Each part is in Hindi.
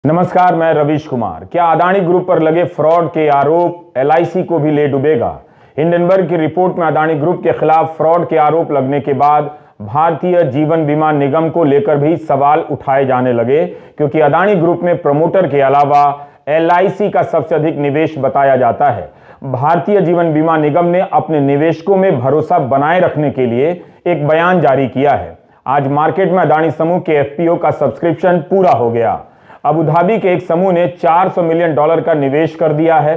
नमस्कार, मैं रवीश कुमार। क्या अदानी ग्रुप पर लगे फ्रॉड के आरोप एलआईसी को भी ले डूबेगा? हिंडनबर्ग की रिपोर्ट में अदानी ग्रुप के खिलाफ फ्रॉड के आरोप लगने के बाद भारतीय जीवन बीमा निगम को लेकर भी सवाल उठाए जाने लगे, क्योंकि अदानी ग्रुप में प्रमोटर के अलावा एलआईसी का सबसे अधिक निवेश बताया जाता है। भारतीय जीवन बीमा निगम ने अपने निवेशकों में भरोसा बनाए रखने के लिए एक बयान जारी किया है। आज मार्केट में अदानी समूह के एफपीओ का सब्सक्रिप्शन पूरा हो गया। अबू धाबी के एक समूह ने $400 मिलियन का निवेश कर दिया है।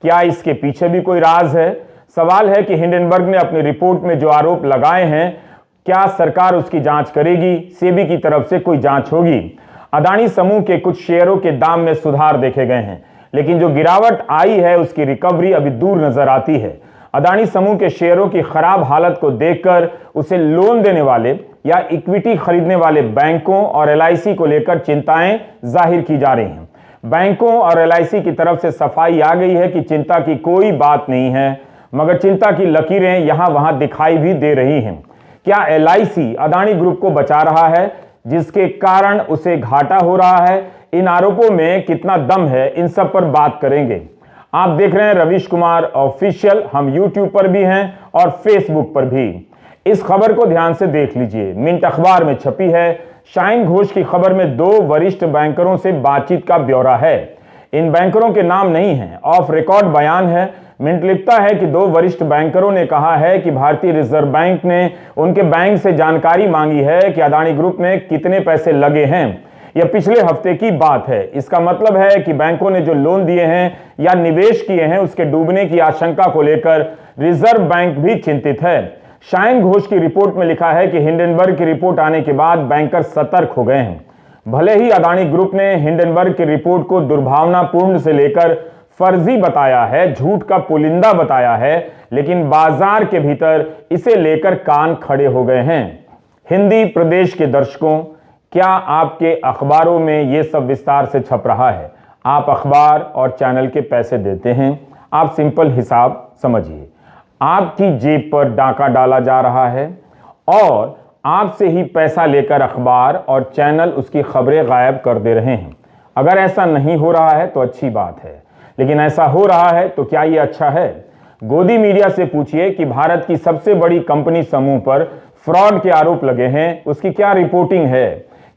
क्या इसके पीछे भी कोई राज है? सवाल है कि हिंडनबर्ग ने अपनी रिपोर्ट में जो आरोप लगाए हैं, क्या सरकार उसकी जांच करेगी? सेबी की तरफ से कोई जांच होगी? अदानी समूह के कुछ शेयरों के दाम में सुधार देखे गए हैं, लेकिन जो गिरावट आई है उसकी रिकवरी अभी दूर नजर आती है। अदानी समूह के शेयरों की खराब हालत को देखकर उसे लोन देने वाले या इक्विटी खरीदने वाले बैंकों और एलआईसी को लेकर चिंताएं जाहिर की जा रही हैं। बैंकों और एलआईसी की तरफ से सफाई आ गई है कि चिंता की कोई बात नहीं है, मगर चिंता की लकीरें यहां वहां दिखाई भी दे रही हैं। क्या एलआईसी अदानी ग्रुप को बचा रहा है, जिसके कारण उसे घाटा हो रहा है? इन आरोपों में कितना दम है, इन सब पर बात करेंगे। आप देख रहे हैं रवीश कुमार ऑफिशियल। हम यूट्यूब पर भी हैं और फेसबुक पर भी। इस खबर को ध्यान से देख लीजिए। मिंट अखबार में छपी है। शाहीन घोष की खबर में 2 वरिष्ठ बैंकरों से बातचीत का ब्यौरा है। इन बैंकरों के नाम नहीं है, ऑफ रिकॉर्ड बयान है। मिंट लिखता है कि 2 वरिष्ठ बैंकरों ने कहा है कि भारतीय रिजर्व बैंक ने उनके बैंक से जानकारी मांगी है कि अदानी ग्रुप में कितने पैसे लगे हैं। यह पिछले हफ्ते की बात है। इसका मतलब है कि बैंकों ने जो लोन दिए हैं या निवेश किए हैं, उसके डूबने की आशंका को लेकर रिजर्व बैंक भी चिंतित है। शाहीन घोष की रिपोर्ट में लिखा है कि हिंडनबर्ग की रिपोर्ट आने के बाद बैंकर सतर्क हो गए हैं। भले ही अदानी ग्रुप ने हिंडनबर्ग की रिपोर्ट को दुर्भावनापूर्ण से लेकर फर्जी बताया है, झूठ का पुलिंदा बताया है, लेकिन बाजार के भीतर इसे लेकर कान खड़े हो गए हैं। हिंदी प्रदेश के दर्शकों, क्या आपके अखबारों में यह सब विस्तार से छप रहा है? आप अखबार और चैनल के पैसे देते हैं। आप सिंपल हिसाब समझिए, आपकी जेब पर डाका डाला जा रहा है और आपसे ही पैसा लेकर अखबार और चैनल उसकी खबरें गायब कर दे रहे हैं। अगर ऐसा नहीं हो रहा है तो अच्छी बात है, लेकिन ऐसा हो रहा है तो क्या ये अच्छा है? गोदी मीडिया से पूछिए कि भारत की सबसे बड़ी कंपनी समूह पर फ्रॉड के आरोप लगे हैं, उसकी क्या रिपोर्टिंग है?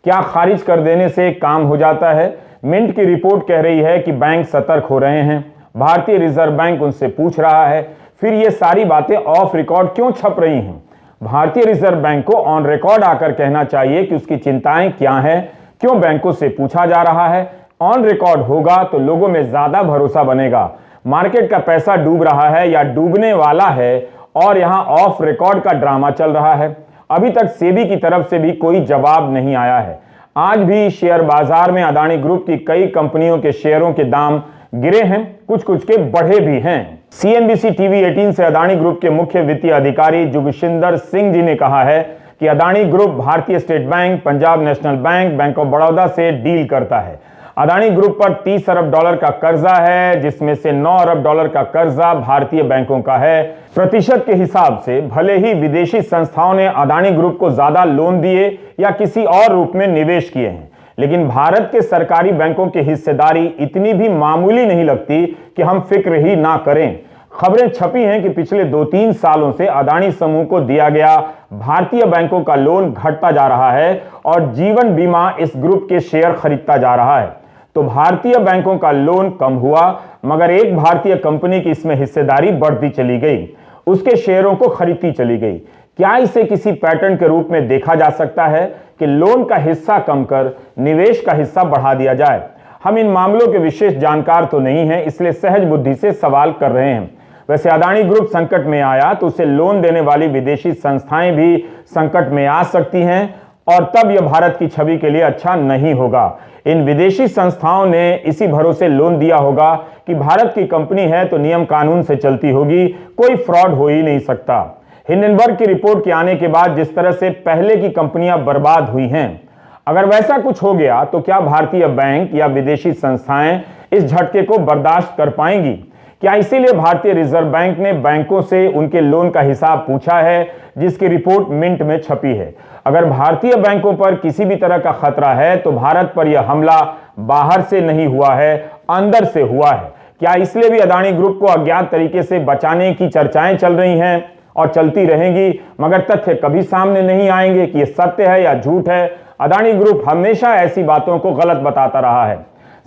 क्या खारिज कर देने से काम हो जाता है? मिंट की रिपोर्ट कह रही है कि बैंक सतर्क हो रहे हैं, भारतीय रिजर्व बैंक उनसे पूछ रहा है। फिर ये सारी बातें ऑफ रिकॉर्ड क्यों छप रही हैं? भारतीय रिजर्व बैंक को ऑन रिकॉर्ड आकर कहना चाहिए कि उसकी चिंताएं क्या हैं, क्यों बैंकों से पूछा जा रहा है। ऑन रिकॉर्ड होगा तो लोगों में ज्यादा भरोसा बनेगा। मार्केट का पैसा डूब रहा है या डूबने वाला है और यहां ऑफ रिकॉर्ड का ड्रामा चल रहा है। अभी तक सेबी की तरफ से भी कोई जवाब नहीं आया है। आज भी शेयर बाजार में अदानी ग्रुप की कई कंपनियों के शेयरों के दाम गिरे हैं, कुछ कुछ के बढ़े भी हैं। सीएनबीसी टीवी 18 से अदानी ग्रुप के मुख्य वित्तीय अधिकारी जुगशिंदर सिंह जी ने कहा है कि अदानी ग्रुप भारतीय state bank, Punjab national bank, bank of Baroda से डील करता है। अदानी ग्रुप पर $30 अरब का कर्जा है, जिसमें से $9 अरब का कर्जा भारतीय बैंकों का है। प्रतिशत के हिसाब से भले ही विदेशी संस्थाओं ने अदानी ग्रुप को ज्यादा लोन दिए या किसी और रूप में निवेश किए हैं, लेकिन भारत के सरकारी बैंकों की हिस्सेदारी इतनी भी मामूली नहीं लगती कि हम फिक्र ही ना करें। खबरें छपी हैं कि पिछले 2-3 सालों से अदानी समूह को दिया गया भारतीय बैंकों का लोन घटता जा रहा है और जीवन बीमा इस ग्रुप के शेयर खरीदता जा रहा है। तो भारतीय बैंकों का लोन कम हुआ, मगर एक भारतीय कंपनी की इसमें हिस्सेदारी बढ़ती चली गई, उसके शेयरों को खरीदती चली गई। क्या इसे किसी पैटर्न के रूप में देखा जा सकता है कि लोन का हिस्सा कम कर निवेश का हिस्सा बढ़ा दिया जाए? हम इन मामलों के विशेष जानकार तो नहीं हैं, इसलिए सहज बुद्धि से सवाल कर रहे हैं। वैसे अदानी ग्रुप संकट में आया तो उसे लोन देने वाली विदेशी संस्थाएं भी संकट में आ सकती हैं और तब यह भारत की छवि के लिए अच्छा नहीं होगा। इन विदेशी संस्थाओं ने इसी भरोसे लोन दिया होगा कि भारत की कंपनी है तो नियम कानून से चलती होगी, कोई फ्रॉड हो ही नहीं सकता। हिंडनबर्ग की रिपोर्ट के आने के बाद जिस तरह से पहले की कंपनियां बर्बाद हुई हैं, अगर वैसा कुछ हो गया तो क्या भारतीय बैंक या विदेशी संस्थाएं इस झटके को बर्दाश्त कर पाएंगी? क्या इसीलिए भारतीय रिजर्व बैंक ने बैंकों से उनके लोन का हिसाब पूछा है, जिसकी रिपोर्ट मिंट में छपी है? अगर भारतीय बैंकों पर किसी भी तरह का खतरा है तो भारत पर यह हमला बाहर से नहीं हुआ है, अंदर से हुआ है। क्या इसलिए भी अदानी ग्रुप को अज्ञात तरीके से बचाने की चर्चाएं चल रही हैं और चलती रहेंगी, मगर तथ्य कभी सामने नहीं आएंगे कि यह सत्य है या झूठ है। अदानी ग्रुप हमेशा ऐसी बातों को गलत बताता रहा है।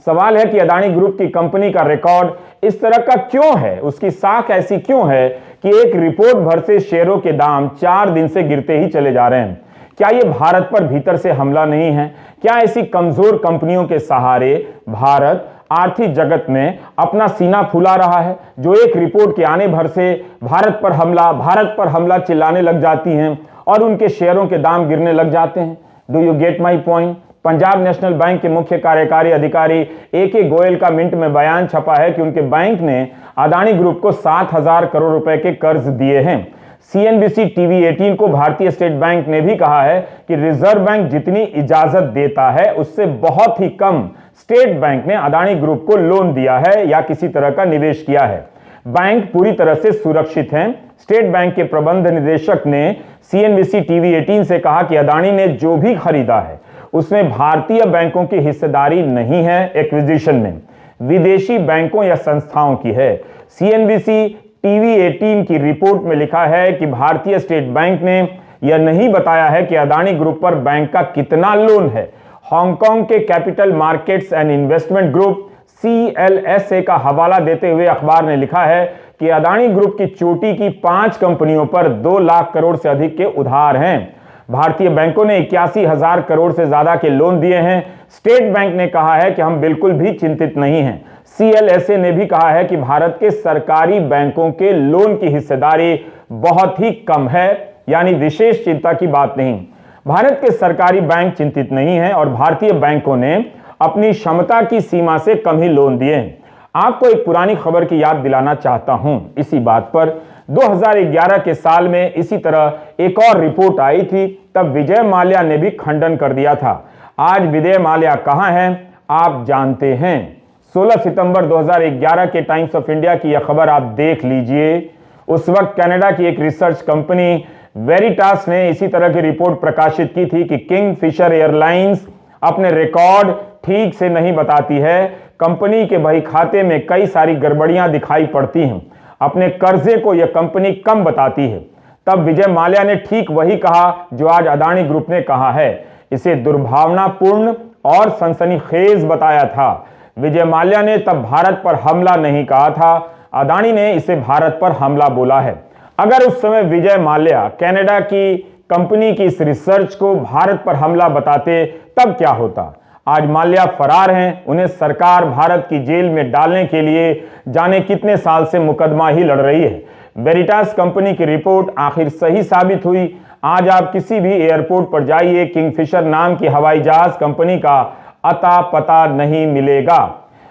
सवाल है कि अदानी ग्रुप की कंपनी का रिकॉर्ड इस तरह का क्यों है, उसकी साख ऐसी क्यों है कि एक रिपोर्ट भर से शेयरों के दाम 4 दिन से गिरते ही चले जा रहे हैं। क्या यह भारत पर भीतर से हमला नहीं है? क्या ऐसी कमजोर कंपनियों के सहारे भारत आर्थिक जगत में अपना सीना फुला रहा है, जो एक रिपोर्ट के आने भर से भारत पर हमला चिल्लाने लग जाती हैं और उनके शेयरों के दाम गिरने लग जाते हैं? Do you get my point? Punjab national bank के मुख्य कार्यकारी अधिकारी AK गोयल का मिंट में बयान छपा है कि उनके बैंक ने अदानी ग्रुप को 7,000 करोड़ रुपए के कर्ज दिए हैं। CNBC TV 18 को भारतीय स्टेट बैंक ने भी कहा है कि रिजर्व बैंक जितनी इजाजत देता है उससे बहुत ही कम स्टेट बैंक ने अदानी ग्रुप को लोन दिया है या किसी तरह का निवेश किया है। बैंक पूरी तरह से सुरक्षित हैं। स्टेट बैंक के प्रबंध निदेशक ने CNBC TV 18 से कहा कि अदानी ने जो भी खरीदा है उसमें भारतीय बैंकों की हिस्सेदारी नहीं है, एक्विजिशन में विदेशी बैंकों या संस्थाओं की है। CNBC TV 18 की रिपोर्ट में लिखा है कि भारतीय स्टेट बैंक ने यह नहीं बताया है कि अदानी ग्रुप पर बैंक का कितना लोन है। हांगकांग के capital markets and investment group CLSA का हवाला देते हुए अखबार ने लिखा है कि अदानी ग्रुप की चोटी की 5 कंपनियों पर 2 लाख करोड़ से अधिक के उधार हैं। भारतीय बैंकों ने 81,000 करोड़ से ज्यादा के लोन दिए हैं। स्टेट बैंक ने कहा है कि हम बिल्कुल भी चिंतित नहीं हैं। CLSA ने भी कहा है कि भारत के सरकारी बैंकों के लोन की हिस्सेदारी बहुत ही कम है, यानी विशेष चिंता की बात नहीं। भारत के सरकारी बैंक चिंतित नहीं हैं और भारतीय बैंकों ने अपनी क्षमता की सीमा से कम ही लोन दिए हैं। आपको एक पुरानी खबर की याद दिलाना चाहता हूं इसी बात पर। 2011 के साल में इसी तरह एक और रिपोर्ट आई थी, तब विजय माल्या ने भी खंडन कर दिया था। आज विजय माल्या कहां हैं आप जानते हैं? 16 सितंबर 2011 के टाइम्स ऑफ इंडिया की यह खबर आप देख लीजिए। उस वक्त कनाडा की एक रिसर्च कंपनी वेरिटास ने इसी तरह की रिपोर्ट प्रकाशित की थी कि किंगफिशर एयरलाइंस अपने रिकॉर्ड ठीक से नहीं बताती है। कंपनी के बही खाते में कई सारी गड़बड़ियां दिखाई पड़ती हैं। अपने कर्जे को यह कंपनी कम बताती है। तब विजय माल्या ने ठीक वही कहा जो आज अदानी ग्रुप ने कहा है। इसे दुर्भावनापूर्ण और सनसनीखेज बताया था। विजय माल्या ने तब भारत पर हमला नहीं कहा था, अदानी ने इसे भारत पर हमला बोला है। अगर उस समय विजय माल्या कनाडा की कंपनी की इस रिसर्च को भारत पर हमला बताते तब क्या होता? आज माल्या फरार हैं, उन्हें सरकार भारत की जेल में डालने के लिए जाने कितने साल से मुकदमा ही लड़ रही है। वेरिटास कंपनी की रिपोर्ट आखिर सही साबित हुई। आज आप किसी भी एयरपोर्ट पर जाइए, किंगफिशर नाम की हवाई जहाज कंपनी का अता पता नहीं मिलेगा।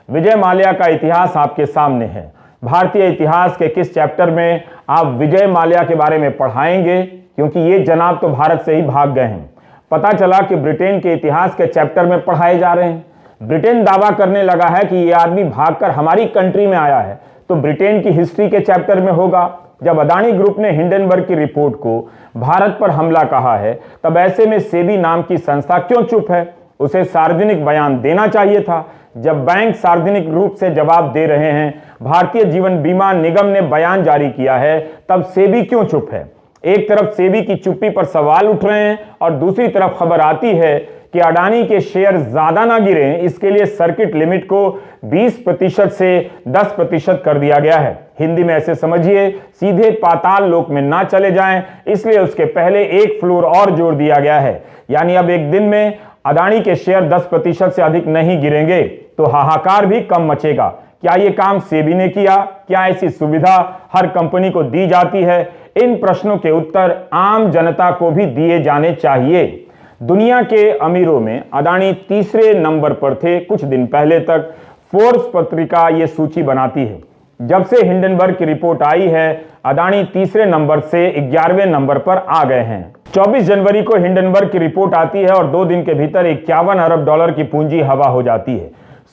विजय माल्या का इतिहास आपके सामने है। भारतीय इतिहास के किस चैप्टर में आप विजय माल्या के बारे में पढ़ाएंगे? क्योंकि ये जनाब तो भारत से ही भाग गए हैं। पता चला कि ब्रिटेन के इतिहास के चैप्टर में पढ़ाए जा रहे हैं। ब्रिटेन दावा करने लगा है कि ये आदमी भागकर हमारी कंट्री में आया है, तो ब्रिटेन की हिस्ट्री के चैप्टर में होगा। जब अदानी ग्रुप ने हिंडनबर्ग की रिपोर्ट को भारत पर हमला कहा है, तब ऐसे में सेबी नाम की संस्था क्यों चुप है? उसे सार्वजनिक बयान देना चाहिए था। जब बैंक सार्वजनिक रूप से जवाब दे रहे हैं, भारतीय जीवन बीमा निगम ने बयान जारी किया है, तब सेबी क्यों चुप है? एक तरफ सेबी की चुप्पी पर सवाल उठ रहे हैं और दूसरी तरफ खबर आती है कि अडानी के शेयर ज्यादा ना गिरें, इसके लिए सर्किट लिमिट को 20% से 10% कर दिया गया है। हिंदी में ऐसे समझिए, सीधे पाताल लोक में ना चले जाएं, इसलिए उसके पहले एक फ्लोर और जोड़ दिया गया है। यानी अब एक दिन में अडानी के शेयर 10% से अधिक नहीं गिरेंगे तो हाहाकार भी कम मचेगा। क्या यह काम सेबी ने किया? क्या ऐसी सुविधा हर कंपनी को दी जाती है? इन प्रश्नों के उत्तर आम जनता को भी दिए जाने चाहिए। दुनिया के अमीरों में अडानी तीसरे नंबर पर थे। कुछ दिन पहले तक फोर्ब्स पत्रिका यह सूची बनाती है। जब से हिंडनबर्ग की रिपोर्ट आई है, अडानी तीसरे नंबर से 11वें नंबर पर आ गए हैं। 24 जनवरी को हिंडनबर्ग की रिपोर्ट आती है और 2 दिन के भीतर $51 अरब की पूंजी हवा हो जाती है।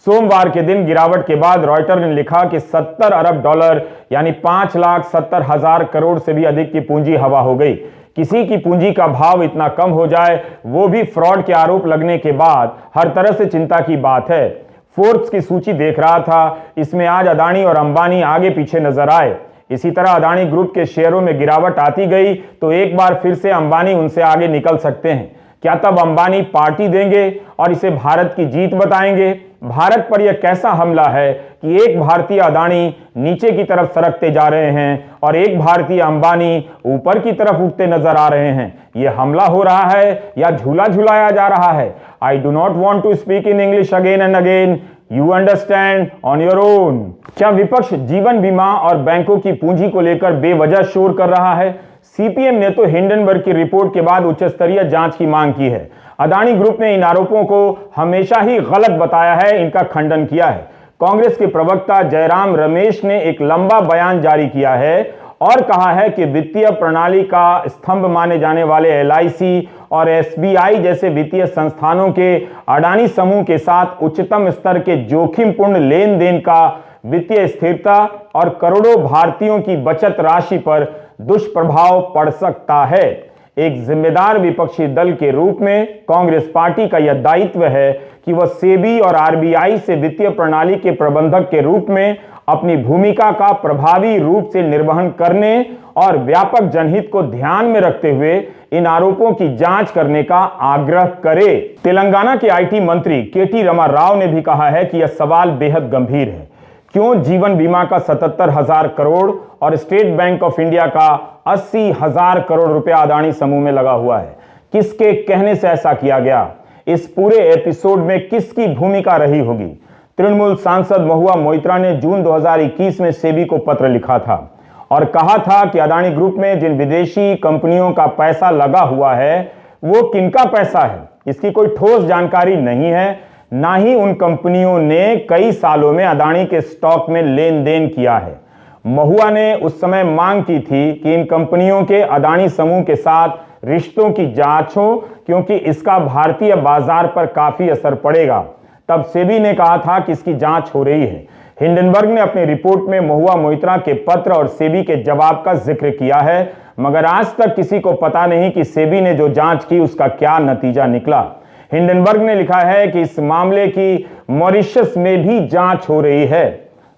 सोमवार के दिन गिरावट के बाद रॉयटर ने लिखा कि 70 अरब डॉलर यानी 5,70,000 करोड़ से भी अधिक की पूंजी हवा हो गई। किसी की पूंजी का भाव इतना कम हो जाए, वो भी फ्रॉड के आरोप लगने के बाद, हर तरह से चिंता की बात है। फोर्ब्स की सूची देख रहा था, इसमें आज अदानी और अंबानी आगे पीछे नजर आए। इसी तरह अदानी ग्रुप के शेयरों में गिरावट आती गई तो एक बार फिर से अंबानी उनसे आगे निकल सकते हैं। क्या तब अंबानी पार्टी देंगे और इसे भारत की जीत बताएंगे? भारत पर यह कैसा हमला है कि एक भारतीय अदानी नीचे की तरफ सरकते जा रहे हैं और एक भारतीय अंबानी ऊपर की तरफ उठते नजर आ रहे हैं? यह हमला हो रहा है या झूला झुलाया जा रहा है? I do not want to speak in English again and again, you understand on your own. क्या विपक्ष जीवन बीमा और बैंकों की पूंजी को लेकर बेवजह शोर कर रहा है? सीपीएम ने तो हिंडनबर्ग की रिपोर्ट के बाद उच्च स्तरीय जांच की मांग की है। अदानी ग्रुप ने इन आरोपों को हमेशा ही गलत बताया है, इनका खंडन किया है। कांग्रेस के प्रवक्ता जयराम रमेश ने एक लंबा बयान जारी किया है और कहा है कि वित्तीय प्रणाली का स्तंभ माने जाने वाले एलआईसी और एसबीआई जैसे वित्तीय संस्थानों के अडानी समूह के साथ उच्चतम स्तर के जोखिमपूर्ण लेन देन का वित्तीय स्थिरता और करोड़ों भारतीयों की बचत राशि पर दुष्प्रभाव पड़ सकता है। एक जिम्मेदार विपक्षी दल के रूप में कांग्रेस पार्टी का यह दायित्व है कि वह सेबी और आरबीआई से वित्तीय प्रणाली के प्रबंधक के रूप में अपनी भूमिका का प्रभावी रूप से निर्वहन करने और व्यापक जनहित को ध्यान में रखते हुए इन आरोपों की जांच करने का आग्रह करे। तेलंगाना के आईटी मंत्री केटी रमा राव ने भी कहा है कि यह सवाल बेहद गंभीर है। क्यों जीवन बीमा का 77,000 करोड़ और स्टेट बैंक ऑफ इंडिया का 80,000 करोड़ रुपया अदानी समूह में लगा हुआ है? किसके कहने से ऐसा किया गया? इस पूरे एपिसोड में किसकी भूमिका रही होगी? तृणमूल सांसद महुआ मोइत्रा ने जून 2021 में सेबी को पत्र लिखा था और कहा था कि अदानी ग्रुप में जिन विदेशी कंपनियों का पैसा लगा हुआ है वो किनका पैसा है, इसकी कोई ठोस जानकारी नहीं है। ना ही उन कंपनियों ने कई सालों में अदानी के स्टॉक में लेन देन किया है। महुआ ने उस समय मांग की थी कि इन कंपनियों के अदानी समूह के साथ रिश्तों की जांच हो, क्योंकि इसका भारतीय बाजार पर काफी असर पड़ेगा। तब सेबी ने कहा था कि इसकी जांच हो रही है। हिंडनबर्ग ने अपनी रिपोर्ट में महुआ मोइत्रा के पत्र और सेबी के जवाब का जिक्र किया है, मगर आज तक किसी को पता नहीं कि सेबी ने जो जांच की उसका क्या नतीजा निकला। हिंडनबर्ग ने लिखा है कि इस मामले की मॉरिशस में भी जांच हो रही है।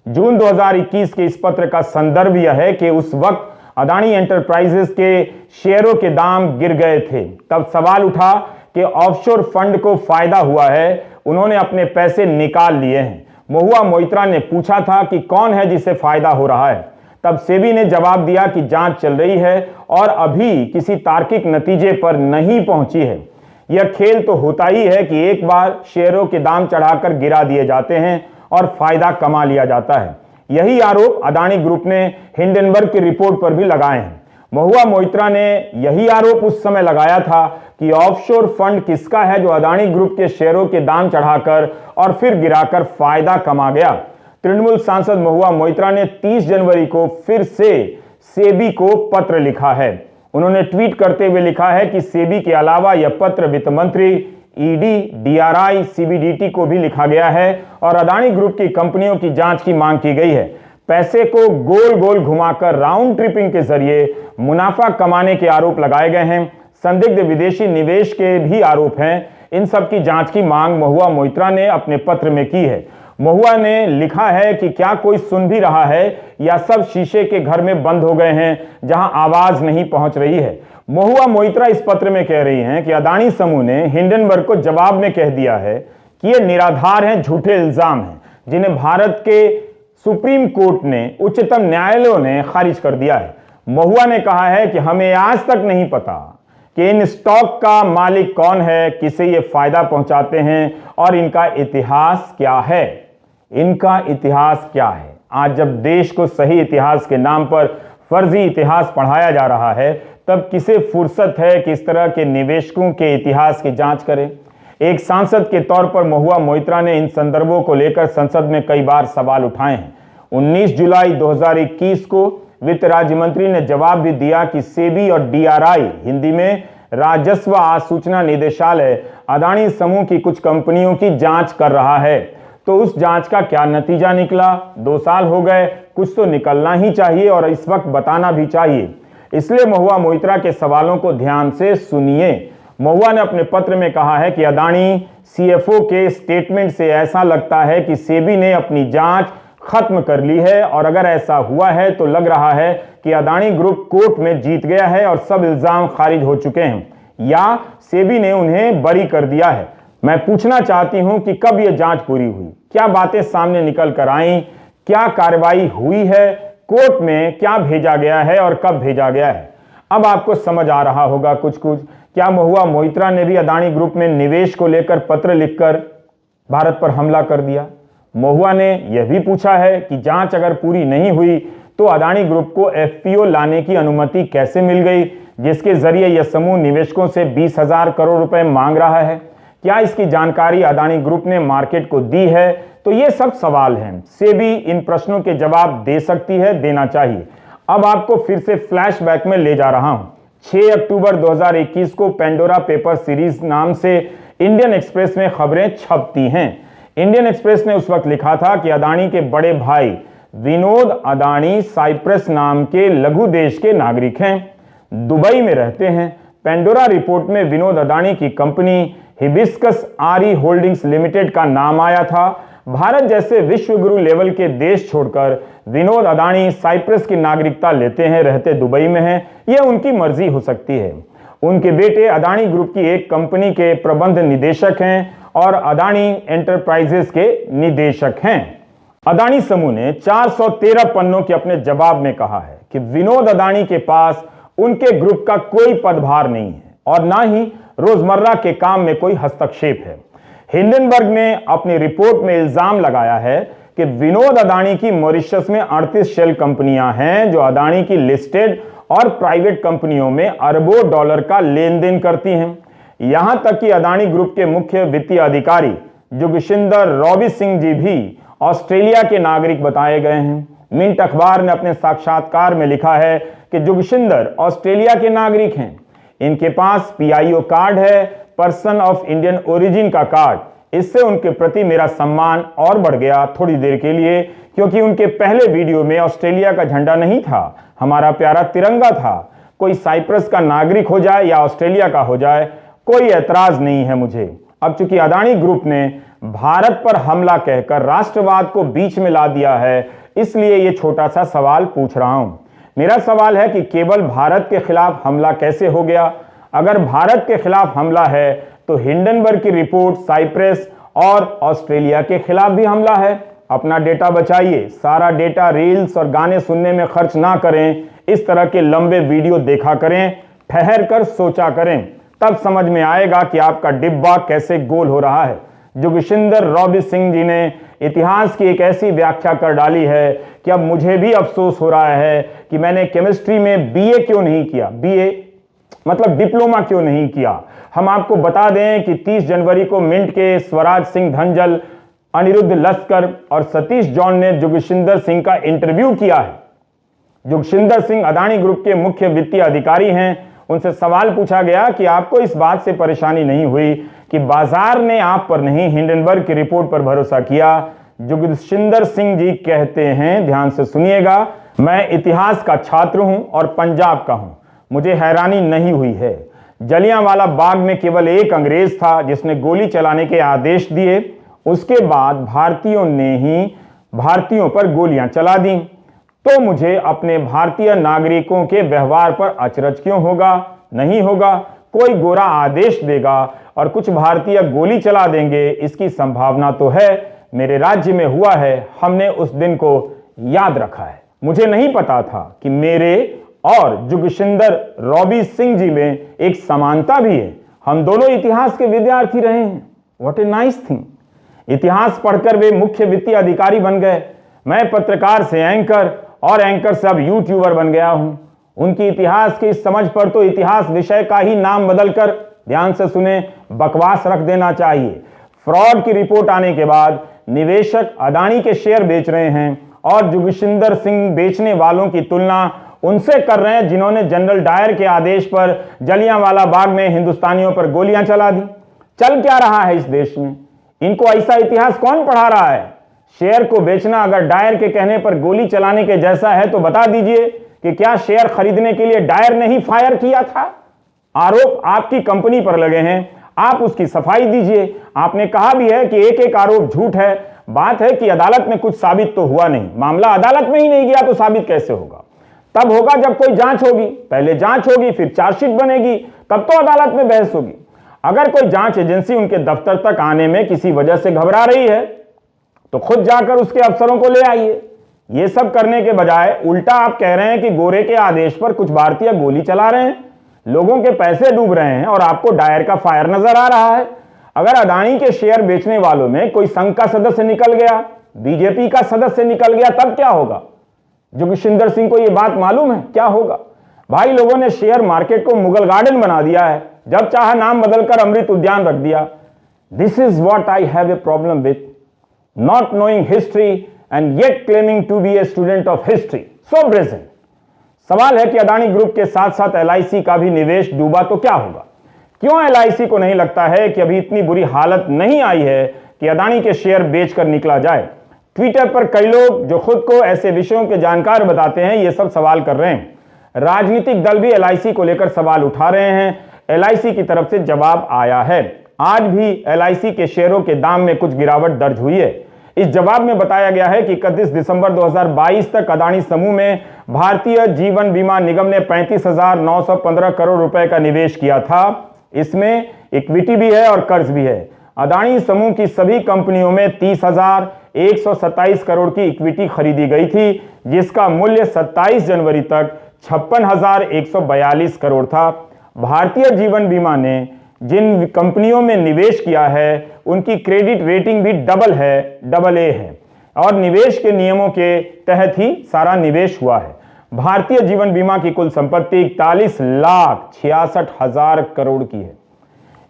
जून 2021 के इस पत्र का संदर्भ यह है कि उस वक्त अदानी एंटरप्राइजेस के शेयरों के दाम गिर गए थे। तब सवाल उठा कि ऑफशोर फंड को फायदा हुआ है, उन्होंने अपने पैसे निकाल लिए हैं। महुआ मोइत्रा ने पूछा था कि कौन है जिसे फायदा हो रहा है। तब सेबी ने जवाब दिया कि जांच चल रही है और अभी किसी तार्किक नतीजे पर नहीं पहुंची है। यह खेल तो होता ही है कि एक बार शेयरों के दाम चढ़ाकर गिरा दिए जाते हैं और फायदा कमा लिया जाता है। यही आरोप अदानी ग्रुप ने हिंडनबर्ग की रिपोर्ट पर भी लगाए हैं। महुआ मोइत्रा ने यही आरोप उस समय लगाया था कि ऑफशोर फंड किसका है जो अदानी ग्रुप के शेयरों के दाम चढ़ाकर और फिर गिराकर फायदा कमा गया। तृणमूल सांसद महुआ मोइत्रा ने 30 जनवरी को फिर से सेबी को पत्र लिखा है। उन्होंने ट्वीट करते हुए लिखा है कि सेबी के अलावा यह पत्र वित्त मंत्री, ईडी, डीआरआई, सीबीडीटी को भी लिखा गया है और अदानी ग्रुप की कंपनियों की जांच की मांग की गई है। पैसे को गोल गोल घुमाकर राउंड ट्रिपिंग के जरिए मुनाफा कमाने के आरोप लगाए गए हैं। संदिग्ध विदेशी निवेश के भी आरोप हैं। इन सब की जांच की मांग महुआ मोइत्रा ने अपने पत्र में की है। महुआ ने लिखा है कि क्या कोई सुन भी रहा है या सब शीशे के घर में बंद हो गए हैं जहां आवाज नहीं पहुंच रही है। महुआ मोइत्रा इस पत्र में कह रही हैं कि अदानी समूह ने हिंडनबर्ग को जवाब में कह दिया है कि ये निराधार हैं, झूठे इल्जाम हैं, जिन्हें भारत के सुप्रीम कोर्ट ने, उच्चतम न्यायालय ने खारिज कर दिया है। महुआ ने कहा है कि हमें आज तक नहीं पता कि इन स्टॉक का मालिक कौन है, किसे ये फायदा पहुंचाते हैं और इनका इतिहास क्या है। इनका इतिहास क्या है? आज जब देश को सही इतिहास के नाम पर फर्जी इतिहास पढ़ाया जा रहा है, तब किसे फुर्सत है कि इस तरह के निवेशकों के इतिहास की जांच करे। एक सांसद के तौर पर महुआ मोइत्रा ने इन संदर्भों को लेकर संसद में कई बार सवाल उठाए हैं। 19 जुलाई 2021 को वित्त राज्य मंत्री ने जवाब भी दिया कि सेबी और डीआरआई, हिंदी में राजस्व आसूचना निदेशालय, अदानी समूह की कुछ कंपनियों की जांच कर रहा है। तो उस जांच का क्या नतीजा निकला? 2 साल हो गए, कुछ तो निकलना ही चाहिए और इस वक्त बताना भी चाहिए। इसलिए महुआ मोइत्रा के सवालों को ध्यान से सुनिए। महुआ ने अपने पत्र में कहा है कि अदानी सीएफओ के स्टेटमेंट से ऐसा लगता है कि सेबी ने अपनी जांच खत्म कर ली है, और अगर ऐसा हुआ है तो लग रहा है कि अदानी ग्रुप कोर्ट में जीत गया है और सब इल्जाम खारिज हो चुके हैं, या सेबी ने उन्हें बरी कर दिया है। मैं पूछना चाहती हूं कि कब यह जांच पूरी हुई, क्या बातें सामने निकल कर आईं, क्या कार्रवाई हुई है, कोर्ट में क्या भेजा गया है और कब भेजा गया है? अब आपको समझ आ रहा होगा कुछ कुछ। क्या महुआ मोइत्रा ने भी अदानी ग्रुप में निवेश को लेकर पत्र लिखकर भारत पर हमला कर दिया? महुआ ने यह भी पूछा है कि जांच अगर पूरी नहीं हुई तो अदानी ग्रुप को एफपीओ लाने की अनुमति कैसे मिल गई, जिसके जरिए यह समूह निवेशकों से 20,000 करोड़ रुपए मांग रहा है? क्या इसकी जानकारी अदानी ग्रुप ने मार्केट को दी है? तो ये सब सवाल हैं। सेबी इन प्रश्नों के जवाब दे सकती है, देना चाहिए। अब आपको फिर से फ्लैशबैक में ले जा रहा हूं। 6 अक्टूबर 2021 को पेंडोरा पेपर सीरीज नाम से इंडियन एक्सप्रेस में खबरें छपती हैं। इंडियन एक्सप्रेस ने उस वक्त लिखा था कि अदानी के बड़े भाई विनोद अदानी साइप्रस नाम के लघु देश के नागरिक हैं, दुबई में रहते हैं। पेंडोरा रिपोर्ट में विनोद अदानी की कंपनी हिबिस्कस आरी होल्डिंग्स लिमिटेड का नाम आया था। भारत जैसे विश्वगुरु लेवल के देश छोड़कर विनोद अदानी साइप्रस की नागरिकता लेते हैं, रहते दुबई में हैं। यह उनकी मर्जी हो सकती है। उनके बेटे अदानी ग्रुप की एक कंपनी के प्रबंध निदेशक हैं और अदानी एंटरप्राइजेस के निदेशक हैं। अदानी समूह ने 413 पन्नों के अपने जवाब में कहा है कि विनोद अदानी के पास उनके ग्रुप का कोई पदभार नहीं है और ना ही रोजमर्रा के काम में कोई हस्तक्षेप है। हिंडनबर्ग ने अपनी रिपोर्ट में इल्जाम लगाया है कि विनोद अदानी की मॉरिशस में 38 शेल कंपनियां हैं जो अदानी की लिस्टेड और प्राइवेट कंपनियों में अरबों डॉलर का लेन देन करती हैं। यहां तक कि अदानी ग्रुप के मुख्य वित्तीय अधिकारी जोगिशिंदर रॉबी सिंह जी भी ऑस्ट्रेलिया के नागरिक बताए गए हैं। मिंट अखबार ने अपने साक्षात्कार में लिखा है कि जोगिशिंदर ऑस्ट्रेलिया के नागरिक हैं। इनके पास पीआईओ कार्ड है, पर्सन ऑफ इंडियन ओरिजिन का कार्ड। इससे उनके प्रति मेरा सम्मान और बढ़ गया थोड़ी देर के लिए, क्योंकि उनके पहले वीडियो में ऑस्ट्रेलिया का झंडा नहीं था, हमारा प्यारा तिरंगा था। कोई साइप्रस का नागरिक हो जाए या ऑस्ट्रेलिया का हो जाए, कोई ऐतराज नहीं है मुझे। अब चूंकि अदानी ग्रुप ने भारत पर हमला कहकर राष्ट्रवाद को बीच में ला दिया है, इसलिए यह छोटा सा सवाल पूछ रहा हूं। मेरा सवाल है कि केवल भारत के खिलाफ हमला कैसे हो गया? अगर भारत के खिलाफ हमला है तो हिंडनबर्ग की रिपोर्ट साइप्रस और ऑस्ट्रेलिया के खिलाफ भी हमला है। अपना डेटा बचाइए, सारा डेटा रील्स और गाने सुनने में खर्च ना करें। इस तरह के लंबे वीडियो देखा करें, ठहर कर सोचा करें, तब समझ में आएगा कि आपका डिब्बा कैसे गोल हो रहा है। जोगिशिंदर रॉबी सिंह जी ने इतिहास की एक ऐसी व्याख्या कर डाली है कि अब मुझे भी अफसोस हो रहा है कि मैंने केमिस्ट्री में बीए क्यों नहीं किया। बीए मतलब डिप्लोमा क्यों नहीं किया। हम आपको बता दें कि 30 जनवरी को मिंट के स्वराज सिंह धंजल, अनिरुद्ध लस्कर और सतीश जॉन ने जोगिशिंदर सिंह का इंटरव्यू किया है। जोगिशिंदर सिंह अदानी ग्रुप के मुख्य वित्तीय अधिकारी हैं। उनसे सवाल पूछा गया कि आपको इस बात से परेशानी नहीं हुई कि बाजार ने आप पर नहीं, हिंडनबर्ग की रिपोर्ट पर भरोसा किया? जोगिशिंदर सिंह जी कहते हैं, ध्यान से सुनिएगा, मैं इतिहास का छात्र हूं और पंजाब का हूं। मुझे हैरानी नहीं हुई है। जलियांवाला बाग में केवल एक अंग्रेज था जिसने गोली चलाने के आदेश दिए। उसके बाद भारतीयों ने ही भारतीयों पर गोलियां चला दी। तो मुझे अपने भारतीय नागरिकों के व्यवहार पर अचरज क्यों होगा? नहीं होगा। कोई गोरा आदेश देगा और कुछ भारतीय गोली चला देंगे, इसकी संभावना तो है। मेरे राज्य में हुआ है, हमने उस दिन को याद रखा है। मुझे नहीं पता था कि मेरे और जोगिशिंदर रॉबी सिंह जी में एक समानता भी है। हम दोनों इतिहास के विद्यार्थी रहे हैं। What a nice thing. इतिहास पढ़कर वे मुख्य वित्तीय अधिकारी बन गए। मैं पत्रकार से एंकर और एंकर से अब यूट्यूबर बन गया हूं। उनकी इतिहास की समझ पर तो इतिहास विषय का ही नाम बदलकर, ध्यान से सुने, बकवास रख देना चाहिए। फ्रॉड की रिपोर्ट आने के बाद निवेशक अदानी के शेयर बेच रहे हैं और जोगिशिंदर सिंह बेचने वालों की तुलना उनसे कर रहे हैं जिन्होंने जनरल डायर के आदेश पर जलियांवाला बाग में हिंदुस्तानियों पर गोलियां चला दी। चल क्या रहा है इस देश में? इनको ऐसा इतिहास कौन पढ़ा रहा है? शेयर को बेचना अगर डायर के कहने पर गोली चलाने के जैसा है तो बता दीजिए कि क्या शेयर खरीदने के लिए डायर ने ही फायर किया था? आरोप आपकी कंपनी पर लगे हैं, आप उसकी सफाई दीजिए। आपने कहा भी है कि एक एक आरोप झूठ है। बात है कि अदालत में कुछ साबित तो हुआ नहीं। मामला अदालत में ही नहीं गया तो साबित कैसे होगा? तब होगा जब कोई जांच होगी। पहले जांच होगी, फिर चार्जशीट बनेगी, तब तो अदालत में बहस होगी। अगर कोई जांच एजेंसी उनके दफ्तर तक आने में किसी वजह से घबरा रही है तो खुद जाकर उसके अफसरों को ले आइए। यह सब करने के बजाय उल्टा आप कह रहे हैं कि गोरे के आदेश पर कुछ भारतीय गोली चला रहे हैं, लोगों के पैसे डूब रहे हैं और आपको डायर का फायर नजर आ रहा है। अगर अदानी के शेयर बेचने वालों में कोई संघ का सदस्य निकल गया, बीजेपी का सदस्य निकल गया, तब क्या होगा? जोगिशिंदर सिंह को यह बात मालूम है क्या होगा? भाई, लोगों ने शेयर मार्केट को मुगल गार्डन बना दिया है, जब चाहा नाम बदलकर अमृत उद्यान रख दिया। This is what I have a problem with, not knowing history and yet claiming to be a student of history. So brazen. सवाल है कि अदानी ग्रुप के साथ साथ एलआईसी का भी निवेश डूबा तो क्या होगा? क्यों एलआईसी को नहीं लगता है कि अभी इतनी बुरी हालत नहीं आई है कि अदानी के शेयर बेचकर निकला जाए? ट्विटर पर कई लोग जो खुद को ऐसे विषयों के जानकार बताते हैं, ये सब सवाल कर रहे हैं। राजनीतिक दल भी एलआईसी को लेकर सवाल उठा रहे हैं। एलआईसी की तरफ से जवाब आया है। आज भी एलआईसी के शेयरों के दाम में कुछ गिरावट दर्ज हुई है। इस जवाब में बताया गया है कि 31 दिसंबर 2022 तक अदानी समूह में भारतीय जीवन बीमा निगम ने 35,915 करोड़ रुपए का निवेश किया था। इसमें इक्विटी भी है और कर्ज भी है। अदानी समूह की सभी कंपनियों में 30,127 करोड़ की इक्विटी खरीदी गई थी, जिसका मूल्य 27 जनवरी तक 56,142 करोड़ था। भारतीय जीवन बीमा ने जिन कंपनियों में निवेश किया है उनकी क्रेडिट रेटिंग भी डबल है, AA है, और निवेश के नियमों के तहत ही सारा निवेश हुआ है। भारतीय जीवन बीमा की कुल संपत्ति 41,66,000 करोड़ की है।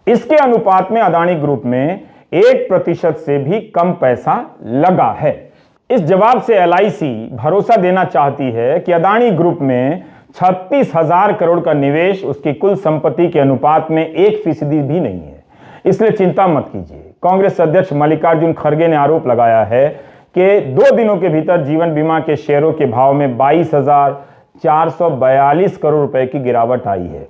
इसके अनुपात में अदानी ग्रुप में 1% से भी कम पैसा लगा है। इस जवाब से एलआईसी भरोसा देना चाहती है कि अदानी ग्रुप में 36,000 करोड़ का निवेश उसकी कुल संपत्ति के अनुपात में 1% भी नहीं है। इसलिए चिंता मत कीजिए। कांग्रेस अध्यक्ष मल्लिकार्जुन खड़गे ने आरोप लगाया है कि 2 दिनों के भीतर जीवन बीमा के शेयरों के भाव में 22,442 करोड़ रुपए की गिरावट आई है।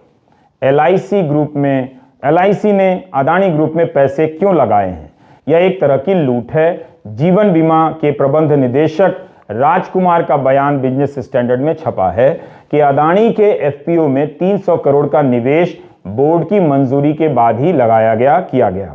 एलआईसी ने अदानी ग्रुप में पैसे क्यों लगाए हैं? यह एक तरह की लूट है। जीवन बीमा के प्रबंध निदेशक राजकुमार का बयान बिजनेस स्टैंडर्ड में छपा है कि अदानी के एफपीओ में 300 करोड़ का निवेश बोर्ड की मंजूरी के बाद ही किया गया।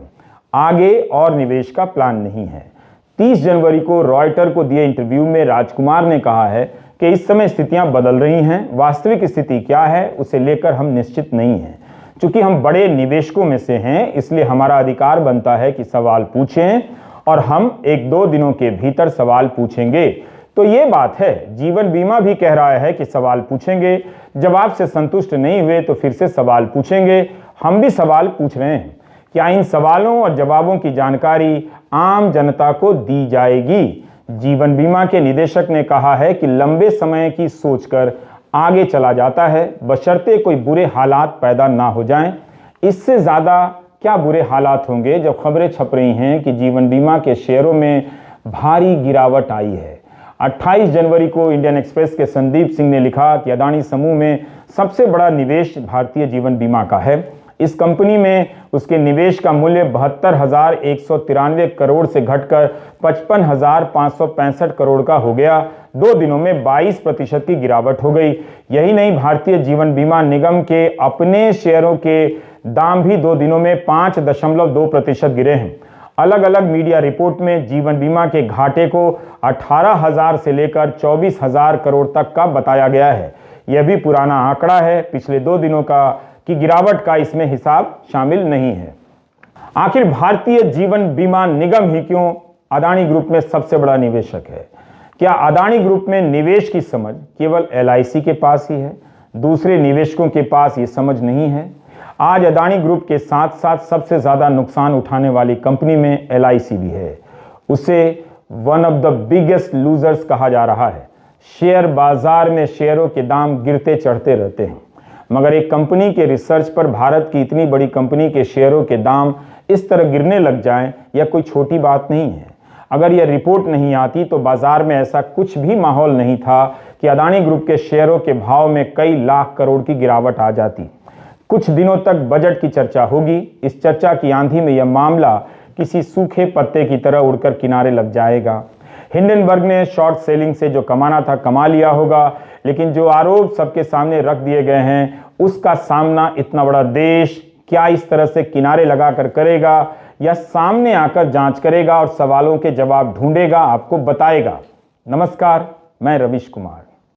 आगे और निवेश का प्लान नहीं है। 30 जनवरी को रॉयटर को दिए इंटरव्यू में राजकुमार ने कहा है कि इस समय स्थितियां बदल रही हैं। वास्तविक स्थिति क्या है उसे लेकर हम निश्चित नहीं हैं। चूंकि हम बड़े निवेशकों में से हैं, इसलिए हमारा अधिकार बनता है कि सवाल पूछें, और हम 1-2 दिनों के भीतर सवाल पूछेंगे। तो ये बात है। जीवन बीमा भी कह रहा है कि सवाल पूछेंगे, जवाब से संतुष्ट नहीं हुए तो फिर से सवाल पूछेंगे। हम भी सवाल पूछ रहे हैं। क्या इन सवालों और जवाबों की जानकारी आम जनता को दी जाएगी? जीवन बीमा के निदेशक ने कहा है कि लंबे समय की सोचकर आगे चला जाता है, बशर्ते कोई बुरे हालात पैदा ना हो जाएं। इससे ज्यादा क्या बुरे हालात होंगे जब खबरें छप रही हैं कि जीवन बीमा के शेयरों में भारी गिरावट आई है। 28 जनवरी को इंडियन एक्सप्रेस के संदीप सिंह ने लिखा कि अदानी समूह में सबसे बड़ा निवेश भारतीय जीवन बीमा का है। इस कंपनी में उसके निवेश का मूल्य 72,193 करोड़ से घटकर 55,565 करोड़ का हो गया। 2 दिनों में 22% की गिरावट हो गई। यही नहीं, भारतीय जीवन बीमा निगम के अपने शेयरों के दाम भी 2 दिनों में 5.2% गिरे हैं। अलग अलग मीडिया रिपोर्ट में जीवन बीमा के घाटे को 18,000 से लेकर 24,000 करोड़ तक का बताया गया है। यह भी पुराना आंकड़ा है। पिछले 2 दिनों की गिरावट का इसमें हिसाब शामिल नहीं है। आखिर भारतीय जीवन बीमा निगम ही क्यों अदानी ग्रुप में सबसे बड़ा निवेशक है? क्या अदानी ग्रुप में निवेश की समझ केवल एलआईसी के पास ही है? दूसरे निवेशकों के पास ये समझ नहीं है? आज अदानी ग्रुप के साथ साथ सबसे ज्यादा नुकसान उठाने वाली कंपनी में एलआईसी भी है। उसे one of the biggest losers कहा जा रहा है। शेयर बाजार में शेयरों के दाम गिरते चढ़ते रहते हैं, मगर एक कंपनी के रिसर्च पर भारत की इतनी बड़ी कंपनी के शेयरों के दाम इस तरह गिरने लग जाएं, यह कोई छोटी बात नहीं है। अगर यह रिपोर्ट नहीं आती तो बाजार में ऐसा कुछ भी माहौल नहीं था कि अदानी ग्रुप के शेयरों के भाव में कई लाख करोड़ की गिरावट आ जाती। कुछ दिनों तक बजट की चर्चा होगी। इस चर्चा की आंधी में यह मामला किसी सूखे पत्ते की तरह उड़कर किनारे लग जाएगा। हिंडनबर्ग ने शॉर्ट सेलिंग से जो कमाना था कमा लिया होगा, लेकिन जो आरोप सबके सामने रख दिए गए हैं उसका सामना इतना बड़ा देश क्या इस तरह से किनारे लगाकर करेगा या सामने आकर जांच करेगा और सवालों के जवाब ढूंढेगा, आपको बताएगा। नमस्कार, मैं रविश कुमार।